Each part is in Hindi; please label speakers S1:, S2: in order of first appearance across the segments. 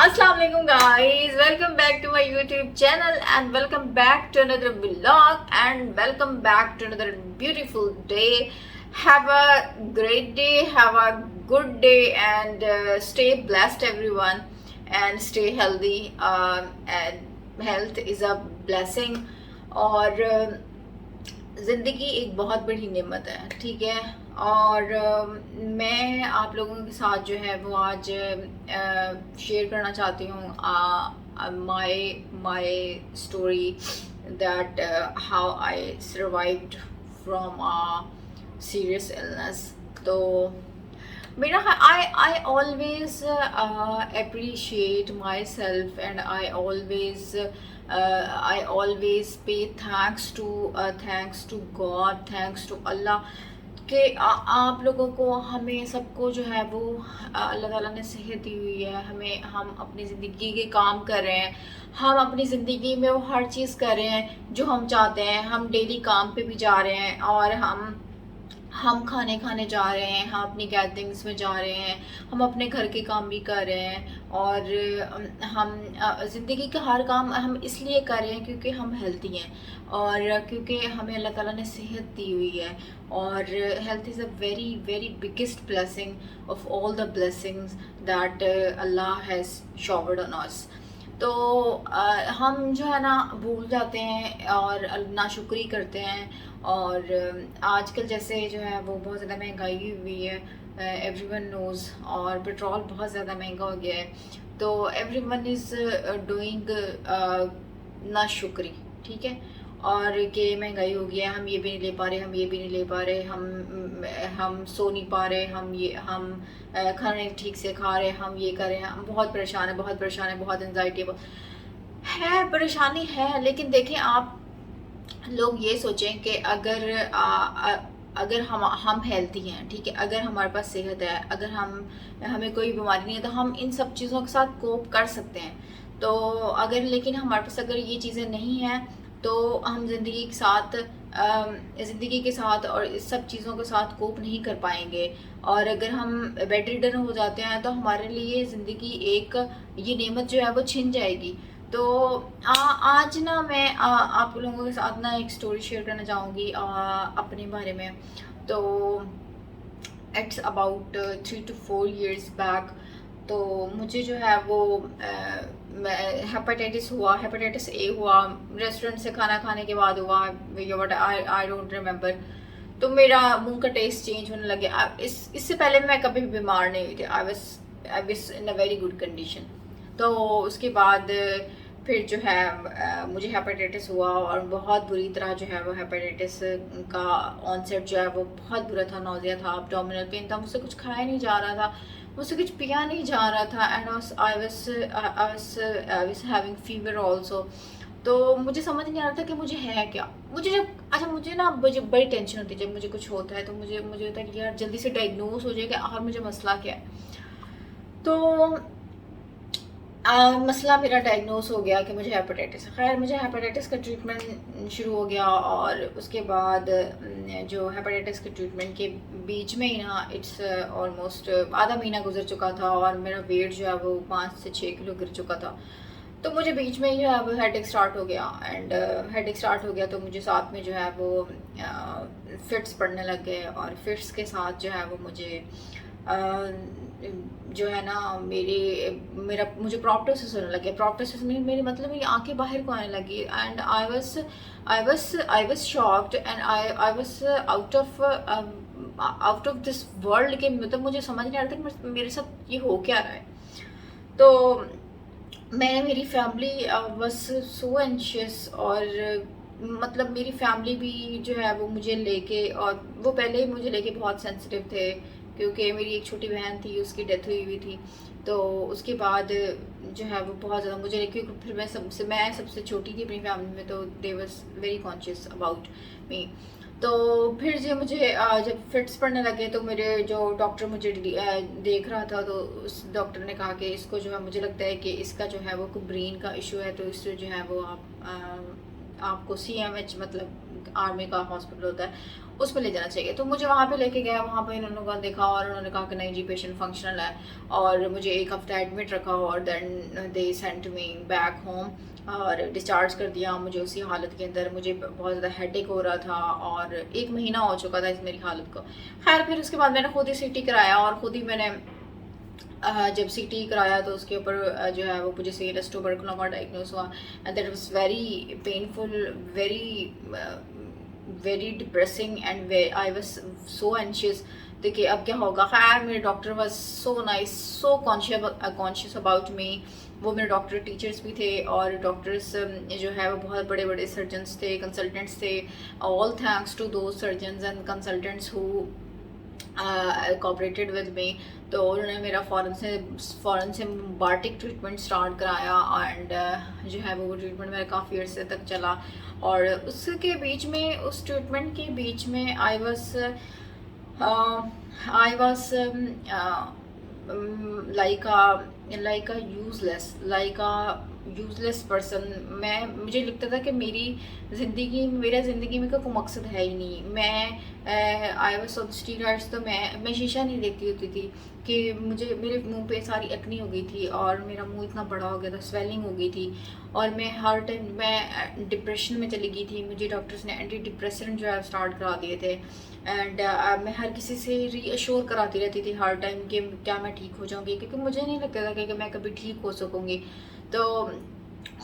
S1: Assalamu alaikum guys, welcome back to my YouTube channel and welcome back to another vlog and welcome back to another beautiful day. Have a great day, have a good day and stay blessed everyone and stay healthy and health is a blessing और ज़िंदगी एक बहुत बड़ी नेमत है, ठीक है। और मैं आप लोगों के साथ जो है वो आज शेयर करना चाहती हूँ my story that how I survived from a serious illness. तो मेरा I always appreciate myself and I always pay thanks to God, thanks to Allah कि आप लोगों को हमें सबको जो है वो अल्लाह ताला ने सेहत दी हुई है। हम अपनी ज़िंदगी के काम कर रहे हैं, हम अपनी ज़िंदगी में वो हर चीज़ कर रहे हैं जो हम चाहते हैं। हम डेली काम पे भी जा रहे हैं और हम खाने खाने जा रहे हैं, हम अपनी गैदरिंग्स में जा रहे हैं, हम अपने घर के काम भी कर रहे हैं और हम ज़िंदगी का हर काम हम इसलिए कर रहे हैं क्योंकि हम हेल्दी हैं और क्योंकि हमें अल्लाह ताला ने सेहत दी हुई है। और health is a very very biggest blessing of all the blessings that Allah has showered on us. तो हम जो है ना भूल जाते हैं और नाशुक्री करते हैं। और आजकल जैसे जो है वो बहुत ज़्यादा महंगाई हुई है, एवरीवन नोज़, और पेट्रोल बहुत ज़्यादा महंगा हो गया है। तो एवरीवन इज़ डूइंग नाशुक्री, ठीक है। और कि महंगाई हो गया है, हम ये भी नहीं ले पा रहे, हम ये भी नहीं ले पा रहे, हम सो नहीं पा रहे, हम खाने ठीक से खा रहे, हम ये कर रहे हैं, हम बहुत परेशान है, बहुत एंजाइटी है, परेशानी है। लेकिन देखें, आप लोग ये सोचें कि अगर हम हेल्थी हैं, ठीक है, अगर हमारे पास सेहत है, अगर हमें कोई बीमारी नहीं है, तो हम इन सब चीज़ों के साथ कोप कर सकते हैं। तो लेकिन हमारे पास अगर ये चीज़ें नहीं हैं तो हम ज़िंदगी के साथ और इस सब चीज़ों के साथ कोप नहीं कर पाएंगे। और अगर हम बेड रिडन हो जाते हैं तो हमारे लिए ज़िंदगी ये नेमत जो है वो छिन जाएगी। तो आज ना मैं आप लोगों के साथ ना एक स्टोरी शेयर करना चाहूँगी अपने बारे में। तो it's about 3 to 4 years back. तो मुझे जो है वो हेपेटाइटिस ए हुआ, रेस्टोरेंट से खाना खाने के बाद हुआ, वट आई डोंट रिमेम्बर। तो मेरा मुंह का टेस्ट चेंज होने लगे। इससे पहले मैं कभी भी बीमार नहीं हुई थी, I was in a very good condition. तो उसके बाद फिर जो है मुझे हेपेटाइटिस हुआ और बहुत बुरी तरह जो है वो हेपेटाइटिस का ऑनसेट जो है वो बहुत बुरा था। नौजिया था, एब्डोमिनल पेन था, मुझसे कुछ खाया नहीं जा रहा था, मुझसे कुछ पिया नहीं जा रहा था and I was having fever also. तो मुझे समझ नहीं आ रहा था कि मुझे है क्या। मुझे ना बड़ी टेंशन होती है जब मुझे कुछ होता है। तो मुझे होता है कि यार जल्दी से डायग्नोज हो जाएगा और मुझे मसला क्या है। तो मसला मेरा डायग्नोस हो गया कि मुझे हेपेटाइटिस है। खैर, मुझे हेपेटाइटिस का ट्रीटमेंट शुरू हो गया और उसके बाद जो हेपेटाइटिस के ट्रीटमेंट के बीच में ही ना इट्स ऑलमोस्ट आधा महीना गुजर चुका था और मेरा वेट जो है वो 5 से 6 किलो गिर चुका था। तो मुझे बीच में जो है वो हेडेक स्टार्ट हो गया एंड तो मुझे साथ में जो है वो फिट्स पड़ने लग गए। और फिट्स के साथ जो है वो मुझे जो है ना मुझे प्रोप्टोसिस होने लगे। प्रोप्टोसिस में मेरी मतलब मेरी आंखें बाहर को आने लगी and I was shocked and I was out of this world के। मतलब मुझे समझ नहीं आ रहा था कि मेरे साथ ये हो क्या रहा है। तो मेरी फैमिली वाज सो एंशियस और मतलब मेरी फैमिली भी जो है वो मुझे लेके, और वो पहले ही मुझे लेके बहुत सेंसिटिव थे क्योंकि मेरी एक छोटी बहन थी, उसकी डेथ हुई थी। तो उसके बाद जो है वो बहुत ज़्यादा मुझे, क्योंकि फिर मैं सबसे छोटी थी अपनी फैमिली में, तो they was very conscious about me. तो फिर जो मुझे जब फिट्स पड़ने लगे तो मेरे जो डॉक्टर मुझे देख रहा था, तो उस डॉक्टर ने कहा कि इसको जो है, मुझे लगता है कि इसका जो है वो कोई ब्रेन का इशू है, तो इससे जो है वो आपको CMH मतलब आर्मी का हॉस्पिटल होता है, उस पर ले जाना चाहिए। तो मुझे वहाँ पे लेके गया, वहाँ पे उन्होंने को देखा और उन्होंने कहा कि नहीं जी पेशेंट फंक्शनल है, और मुझे 1 हफ्ता एडमिट रखा और then they sent me back home और डिस्चार्ज कर दिया मुझे उसी हालत के अंदर। मुझे बहुत ज़्यादा हेडेक हो रहा था और 1 महीना हो चुका था इस मेरी हालत को। खैर फिर उसके बाद मैंने खुद ही सीटी कराया और खुद ही मैंने जब सीटी कराया तो उसके ऊपर जो है वो मुझे सीएनएस ट्यूबरकुलोमा डायग्नोस हुआ and that was very painful, very very depressing and I was so anxious. देखिए अब क्या होगा। खैर मेरे doctor was so nice, so conscious about me. वो मेरे डॉक्टर टीचर्स भी थे और डॉक्टर्स जो है वो बहुत बड़े बड़े सर्जन्स थे, कंसल्टेंट्स थे। ऑल थैंक्स टू दो surgeons and consultants who cooperated with me. तो उन्होंने मेरा फ़ौरन से बार्टिक ट्रीटमेंट स्टार्ट कराया एंड जो है वो ट्रीटमेंट मेरा काफ़ी अर्से तक चला। और उसके बीच में, उस ट्रीटमेंट के बीच में I was like a useless person. मुझे लगता था कि मेरा ज़िंदगी में कोई मकसद है ही नहीं। मैं आई वाज ऑन स्टीरॉइड्स, तो मैं शीशा नहीं देखती होती थी कि मेरे मुंह पे सारी एक्नी हो गई थी और मेरा मुंह इतना बड़ा हो गया था, स्वेलिंग हो गई थी और मैं हर टाइम मैं डिप्रेशन में चली गई थी। मुझे डॉक्टर्स ने एंटी डिप्रेसेंट जो है स्टार्ट करा दिए थे एंड मैं हर किसी से रीअश्योर कराती रहती थी हर टाइम कि क्या मैं ठीक हो जाऊंगी, क्योंकि मुझे नहीं लगता था कि मैं कभी ठीक हो सकूंगी। तो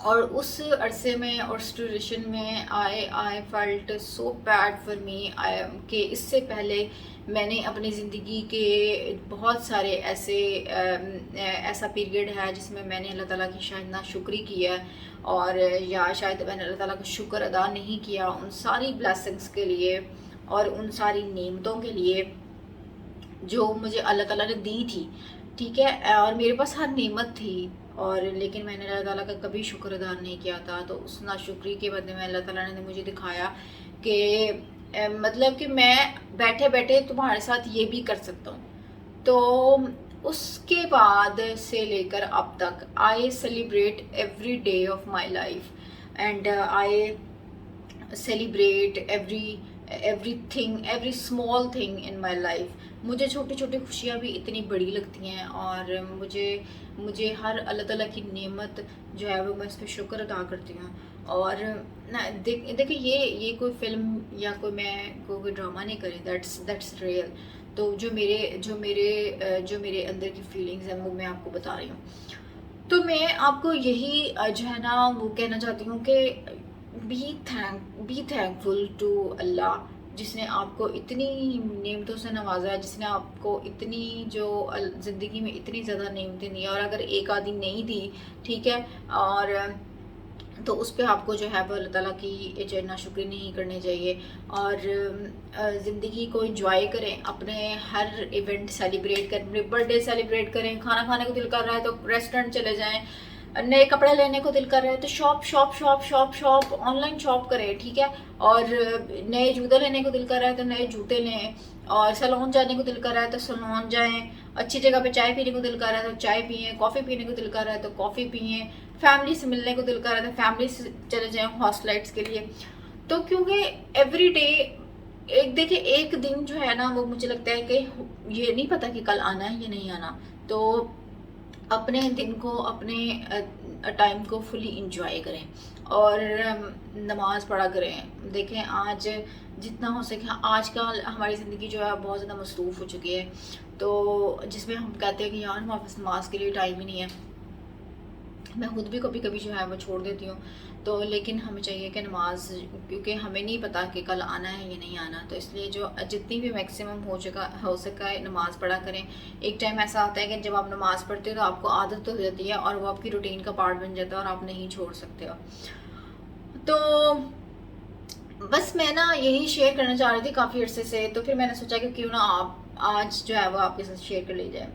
S1: और उस अरसे में और सिचुएशन में I felt so bad for me कि इससे पहले मैंने अपनी ज़िंदगी के बहुत सारे ऐसा पीरियड है जिसमें मैंने अल्लाह ताला की शायद नाशुक्री की है, और या शायद मैंने अल्लाह ताला का शुक्र अदा नहीं किया उन सारी ब्लेसिंग्स के लिए और उन सारी नेमतों के लिए जो मुझे अल्लाह ताला ने दी थी। ठीक है, और मेरे पास हर नेमत थी और लेकिन मैंने अल्लाह ताला का कभी शुक्र अदा नहीं किया था। तो उस नाशुक्री के बदले में अल्लाह ताला ने मुझे दिखाया कि मतलब कि मैं बैठे बैठे तुम्हारे साथ ये भी कर सकता हूँ। तो उसके बाद से लेकर अब तक I celebrate every day of my life and I celebrate everything, every small thing in my life. मुझे छोटी छोटी खुशियाँ भी इतनी बड़ी लगती हैं और मुझे हर अल्लाह ताला की नेमत जो है वो मैं इस पर शुक्र अदा करती हूँ। और ना देखिए ये कोई फिल्म या कोई ड्रामा नहीं करे, दैट्स रियल। तो जो मेरे अंदर की फीलिंग्स हैं वो मैं आपको बता रही हूँ। तो मैं आपको यही जो है ना वो कहना चाहती हूँ कि बी थैंकफुल टू अल्लाह, जिसने आपको इतनी नेमतों से नवाजा है, जिसने आपको इतनी जो ज़िंदगी में इतनी ज़्यादा नेमतें दी। और अगर एक आदि नहीं दी, ठीक है, और तो उस पर आपको जो है वो अल्लाह ताला की जो नाशुक्री नहीं करनी चाहिए। और ज़िंदगी को एंजॉय करें, अपने हर इवेंट सेलिब्रेट करें, अपने बर्थडे सेलिब्रेट करें। खाना खाने को दिल कर रहा है तो रेस्टोरेंट चले जाएं, नए कपड़े लेने को दिल कर रहे हैं तो शॉप ऑनलाइन शॉप करें, ठीक है। और नए जूते लेने को दिल कर रहा है तो नए जूते लें, और सैलून जाने को दिल कर रहा है तो सैलून जाएं, अच्छी जगह पे चाय पीने को दिल कर रहा है तो चाय पिए, कॉफ़ी पीने को दिल कर रहा है तो कॉफ़ी पिए, फैमिली से मिलने को दिल कर रहा है तो फैमिली से चले जाएं हॉस्टलाइट्स के लिए। तो क्योंकि एवरी डे देखिए एक दिन जो है ना वो मुझे लगता है कि ये नहीं पता कि कल आना है या नहीं आना। तो अपने दिन को, अपने टाइम को फुली इंजॉय करें और नमाज पढ़ा करें। देखें आज जितना हो सके, आजकल हमारी ज़िंदगी जो है बहुत ज़्यादा मसरूफ़ हो चुकी है, तो जिसमें हम कहते हैं कि यार हमारे पास नमाज के लिए टाइम ही नहीं है। मैं खुद भी कभी कभी जो है वो छोड़ देती हूँ। तो लेकिन हमें चाहिए कि नमाज, क्योंकि हमें नहीं पता कि कल आना है या नहीं आना, तो इसलिए जो जितनी भी मैक्सिमम हो सका है नमाज़ पढ़ा करें। एक टाइम ऐसा आता है कि जब आप नमाज़ पढ़ते हो तो आपको आदत हो जाती है और वो आपकी रूटीन का पार्ट बन जाता है और आप नहीं छोड़ सकते हो। तो बस मैं ना यही शेयर करना चाह रही थी काफ़ी अर्से से, तो फिर मैंने सोचा कि क्यों ना आप आज जो है वो आपके साथ शेयर कर ली जाए।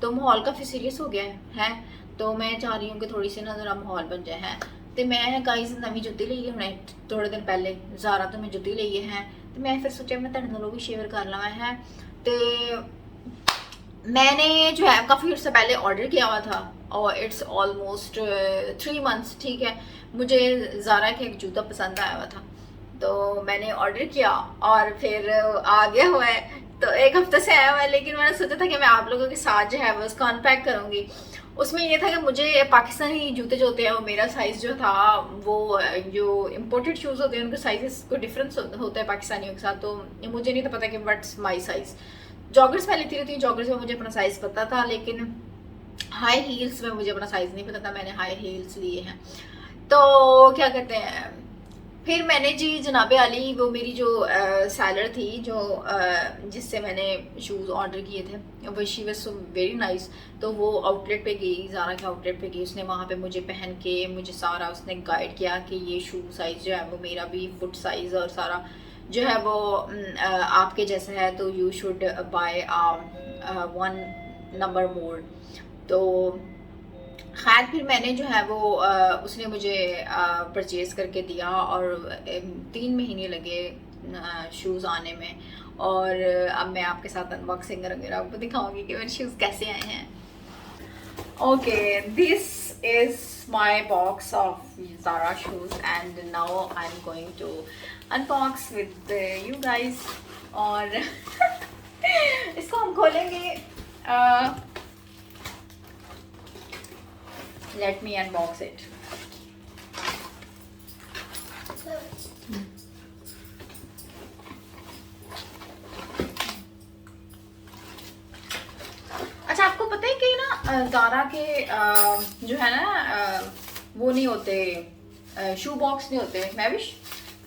S1: तो माहौल काफ़ी सीरियस हो गया है, तो मैं चाह रही हूँ कि थोड़ी सी ना ज़रा माहौल बन जाए है। तो मैं गाइस नवी जुत्ती ली है हमने थोड़े दिन पहले, ज़ारा तो मैं जुत्ती ली है, तो मैं फिर सोचा मैं तुहाडे नाल भी शेयर कर लवां है। तो मैंने जो है काफ़ी अर्से पहले ऑर्डर किया हुआ था और इट्स ऑलमोस्ट 3 मंथ्स, ठीक है। मुझे ज़ारा का एक जूता पसंद आया हुआ था, तो मैंने ऑर्डर किया और फिर आ गया हुआ है। तो 1 हफ्ते से आया हुआ है, लेकिन मैंने सोचा था कि मैं आप लोगों के साथ जो है वो उसको अनपैक करूँगी। उसमें ये था कि मुझे पाकिस्तानी जूते जो होते हैं वो मेरा साइज़ जो था वो जो इम्पोर्टेड शूज़ होते हैं उनके साइज़ को डिफरेंस होता है पाकिस्तानियों के साथ, तो मुझे नहीं था पता कि व्हाट्स माई साइज़। जॉगर्स मैं लेती रहती हूँ, जॉगर्स में मुझे अपना साइज़ पता था, लेकिन हाई हील्स में मुझे अपना साइज़ नहीं पता था। मैंने हाई हील्स लिए हैं। तो क्या कहते हैं, फिर मैंने जी जनाबे आली, वो मेरी जो सेलर थी जो जिससे मैंने शूज़ ऑर्डर किए थे, वो she was so very nice. तो वो आउटलेट पे गई, ज़ारा के आउटलेट पे गई, उसने वहाँ पे मुझे पहन के मुझे सारा उसने गाइड किया कि ये शू साइज़ जो है वो मेरा भी फुट साइज़ और सारा जो है वो आपके जैसा है, तो यू शुड बाय 1 नंबर मोर। तो खैर फिर मैंने जो है वो उसने मुझे परचेज़ करके दिया और 3 महीने लगे शूज़ आने में। और अब मैं आपके साथ अनबॉक्सिंग करूँगी, आपको दिखाऊंगी कि मेरे शूज़ कैसे आए हैं। Okay, this is my box of Zara shoes and now I'm going to unbox with you guys। और इसको हम खोलेंगे। Let me unbox it। अच्छा, आपको पता है कि ना ज़ारा के जो है ना वो नहीं होते, शू बॉक्स नहीं होते। मैविश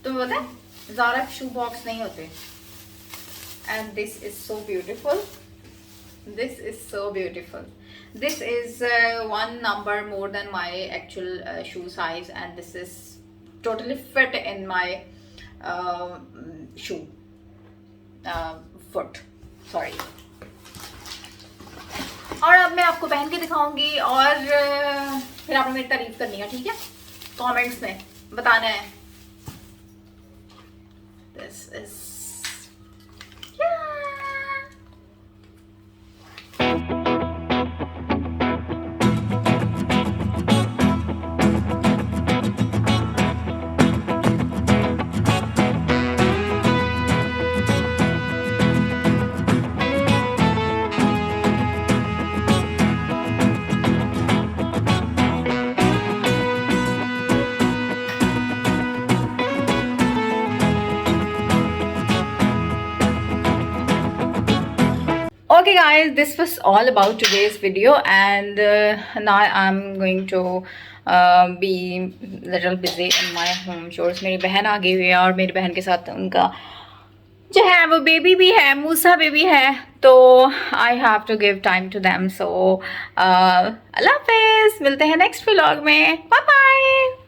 S1: तुम्हें पता है ज़ारा के शू बॉक्स नहीं होते। And this is so beautiful, this is so beautiful। this is 1 number more than my actual shoe size and this is totally fit in my shoe foot, sorry। और अब मैं आपको पहन के दिखाऊंगी और फिर आपने मेरी तारीफ करनी है, ठीक है? कमेंट्स में बताना है। this is okay guys, this was all about today's video and now I'm going to be little busy in my home chores। मेरी बहन आ गई हुई है और मेरी बहन के साथ उनका जो है वो बेबी भी है, मूसा बेबी है, तो I have to give time to them. So अल्लाह हाफिज़, मिलते हैं नेक्स्ट व्लॉग में, बाय बाय।